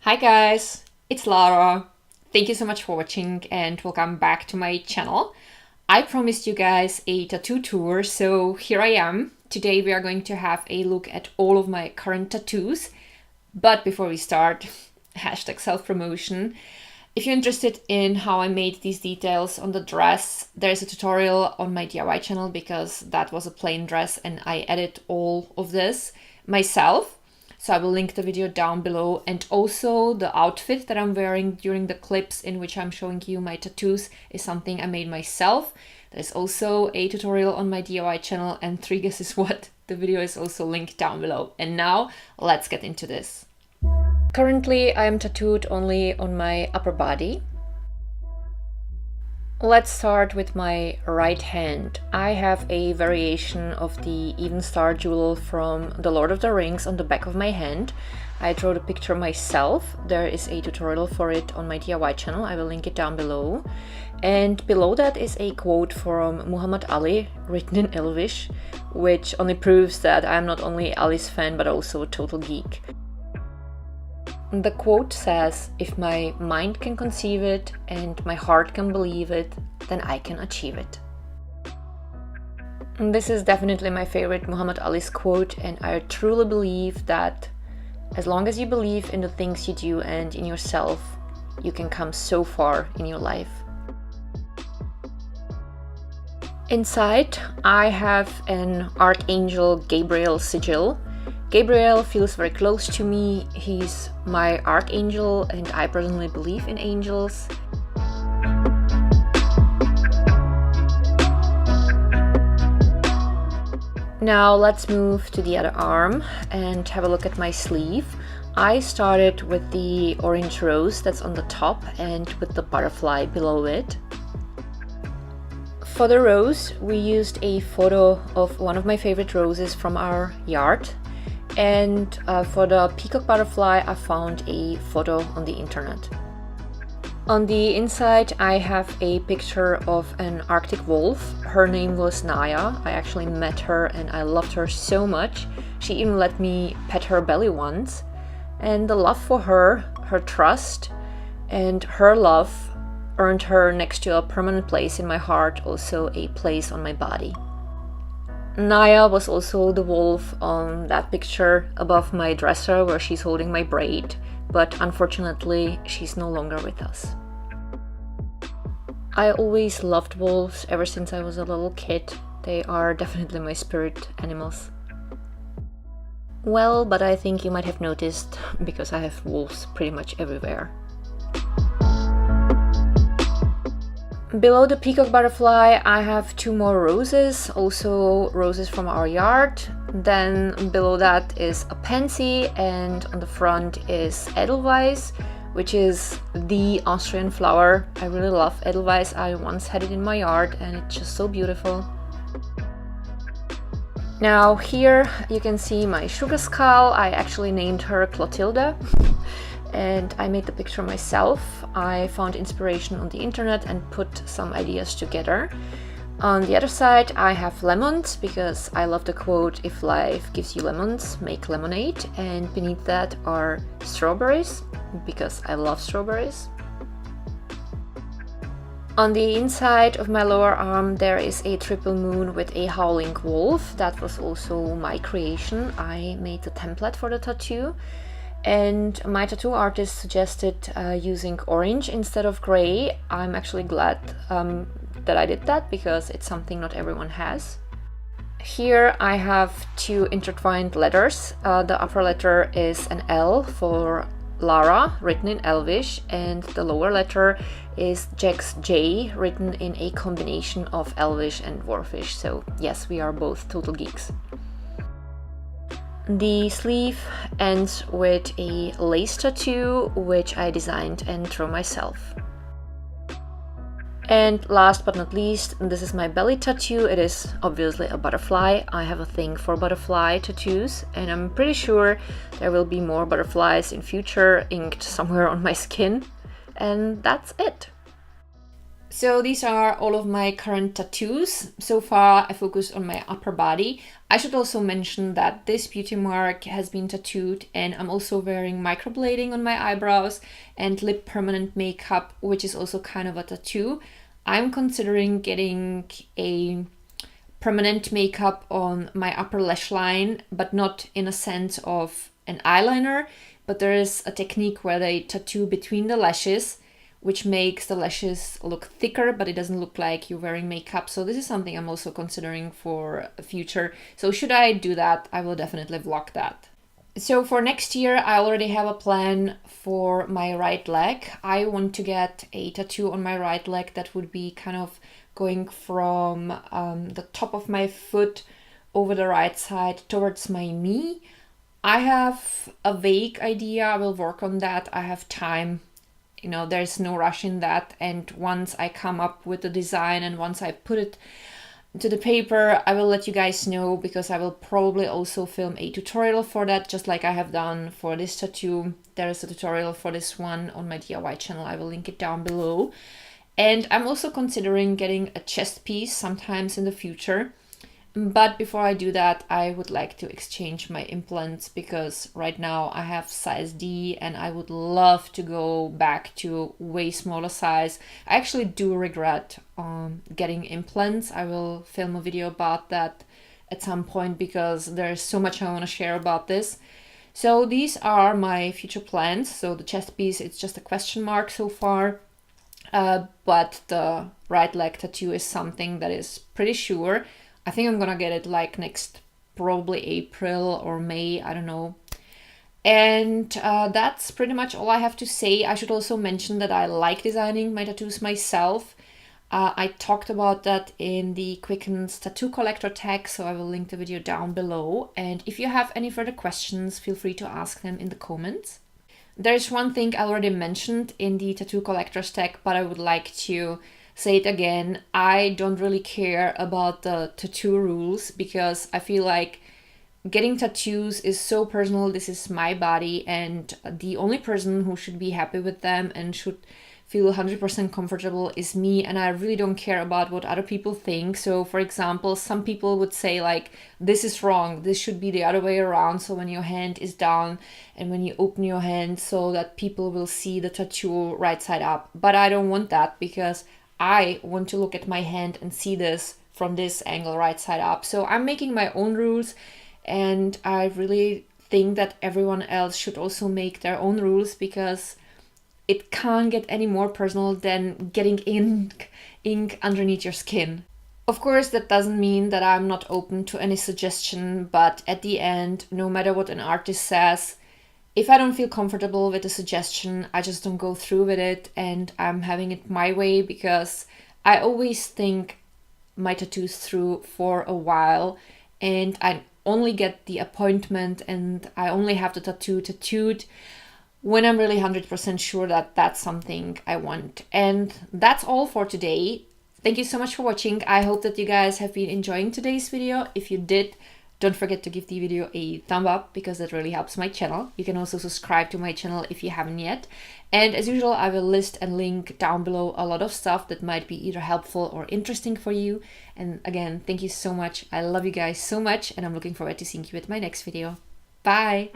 Hi guys, it's Lara. Thank you so much for watching and welcome back to my channel. I promised you guys a tattoo tour, so here I am. Today we are going to have a look at all of my current tattoos. But before we start, hashtag self-promotion. If you're interested in how I made these details on the dress, there's a tutorial on my DIY channel because that was a plain dress and I added all of this myself. So I will link the video down below, and also the outfit that I'm wearing during the clips in which I'm showing you my tattoos is something I made myself. There's also a tutorial on my DIY channel, and 3 guesses what? The video is also linked down below. And now let's get into this. Currently I am tattooed only on my upper body. Let's start with my right hand. I have a variation of the Even Star jewel from The Lord of the Rings on the back of my hand. I drew the picture myself. There is a tutorial for it on my DIY channel. I will link it down below. And below that is a quote from Muhammad Ali written in Elvish, which only proves that I'm not only Ali's fan but also a total geek. The quote says, "If my mind can conceive it and my heart can believe it, then I can achieve it." And this is definitely my favorite Muhammad Ali's quote, and I truly believe that as long as you believe in the things you do and in yourself, you can come so far in your life. Inside, I have an Archangel Gabriel sigil. Gabriel feels very close to me. He's my archangel and I personally believe in angels. Now let's move to the other arm and have a look at my sleeve. I started with the orange rose that's on the top and with the butterfly below it. For the rose, we used a photo of one of my favorite roses from our yard. And for the peacock butterfly, I found a photo on the internet. On the inside, I have a picture of an Arctic wolf. Her name was Naya. I actually met her and I loved her so much. She even let me pet her belly once. And the love for her, her trust, and her love earned her next to a permanent place in my heart, also a place on my body. Naya was also the wolf on that picture above my dresser where she's holding my braid, but unfortunately she's no longer with us. I always loved wolves ever since I was a little kid. They are definitely my spirit animals. Well, but I think you might have noticed because I have wolves pretty much everywhere. Below the peacock butterfly, I have 2 more roses, also roses from our yard. Then below that is a pansy, and on the front is Edelweiss, which is the Austrian flower. I really love Edelweiss. I once had it in my yard and it's just so beautiful. Now here you can see my sugar skull. I actually named her Clotilde. And I made the picture myself. I found inspiration on the internet and put some ideas together. On the other side, I have lemons because I love the quote, "If life gives you lemons, make lemonade." And beneath that are strawberries because I love strawberries. On the inside of my lower arm, there is a triple moon with a howling wolf. That was also my creation. I made the template for the tattoo. And my tattoo artist suggested using orange instead of gray. I'm actually glad that I did that because it's something not everyone has. Here I have 2 intertwined letters. The upper letter is an L for Lara, written in Elvish, and the lower letter is Jack's J, written in a combination of Elvish and Dwarfish. So yes, we are both total geeks. The sleeve ends with a lace tattoo, which I designed and drew myself. And last but not least, this is my belly tattoo. It is obviously a butterfly. I have a thing for butterfly tattoos, and I'm pretty sure there will be more butterflies in future inked somewhere on my skin. And that's it. So these are all of my current tattoos. So far, I focused on my upper body. I should also mention that this beauty mark has been tattooed, and I'm also wearing microblading on my eyebrows and lip permanent makeup, which is also kind of a tattoo. I'm considering getting a permanent makeup on my upper lash line, but not in a sense of an eyeliner, but there is a technique where they tattoo between the lashes, which makes the lashes look thicker, but it doesn't look like you're wearing makeup. So this is something I'm also considering for the future. So should I do that, I will definitely vlog that. So for next year, I already have a plan for my right leg. I want to get a tattoo on my right leg that would be kind of going from the top of my foot over the right side towards my knee. I have a vague idea. I will work on that. I have time. You know, there's no rush in that. And once I come up with the design and once I put it to the paper, I will let you guys know, because I will probably also film a tutorial for that, just like I have done for this tattoo. There is a tutorial for this one on my DIY channel. I will link it down below. And I'm also considering getting a chest piece sometimes in the future. But before I do that, I would like to exchange my implants, because right now I have size D and I would love to go back to way smaller size. I actually do regret getting implants. I will film a video about that at some point, because there's so much I want to share about this. So these are my future plans. So the chest piece, it's just a question mark so far. But the right leg tattoo is something that is pretty sure. I think I'm gonna get it like next, probably April or May, I don't know. And that's pretty much all I have to say. I should also mention that I like designing my tattoos myself. I talked about that in the Quicken's tattoo collector tag, so I will link the video down below. And if you have any further questions, feel free to ask them in the comments. There's one thing I already mentioned in the tattoo collector's tag, but I would like to say it again. I don't really care about the tattoo rules, because I feel like getting tattoos is so personal. This is my body, and the only person who should be happy with them and should feel 100% comfortable is me, and I really don't care about what other people think. So for example, some people would say like, this is wrong, this should be the other way around, so when your hand is down and when you open your hand, so that people will see the tattoo right side up. But I don't want that, because I want to look at my hand and see this from this angle, right side up. So I'm making my own rules, and I really think that everyone else should also make their own rules, because it can't get any more personal than getting ink underneath your skin. Of course, that doesn't mean that I'm not open to any suggestion, but at the end, no matter what an artist says, if I don't feel comfortable with the suggestion, I just don't go through with it, and I'm having it my way, because I always think my tattoos through for a while, and I only get the appointment and I only have the tattoo tattooed when I'm really 100% sure that that's something I want. And that's all for today. Thank you so much for watching. I hope that you guys have been enjoying today's video. If you did, don't forget to give the video a thumb up, because that really helps my channel. You can also subscribe to my channel if you haven't yet. And as usual, I will list and link down below a lot of stuff that might be either helpful or interesting for you. And again, thank you so much. I love you guys so much, and I'm looking forward to seeing you at my next video. Bye!